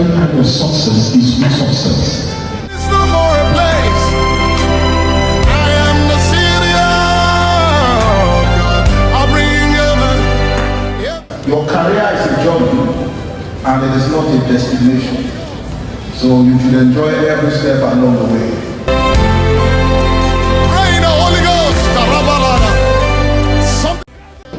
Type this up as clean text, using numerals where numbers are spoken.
every kind of success is good success. It's no more a place. I am the city of God. I'll bring heaven. Yep. Your career is a journey and it is not a destination. So you should enjoy every step along the way.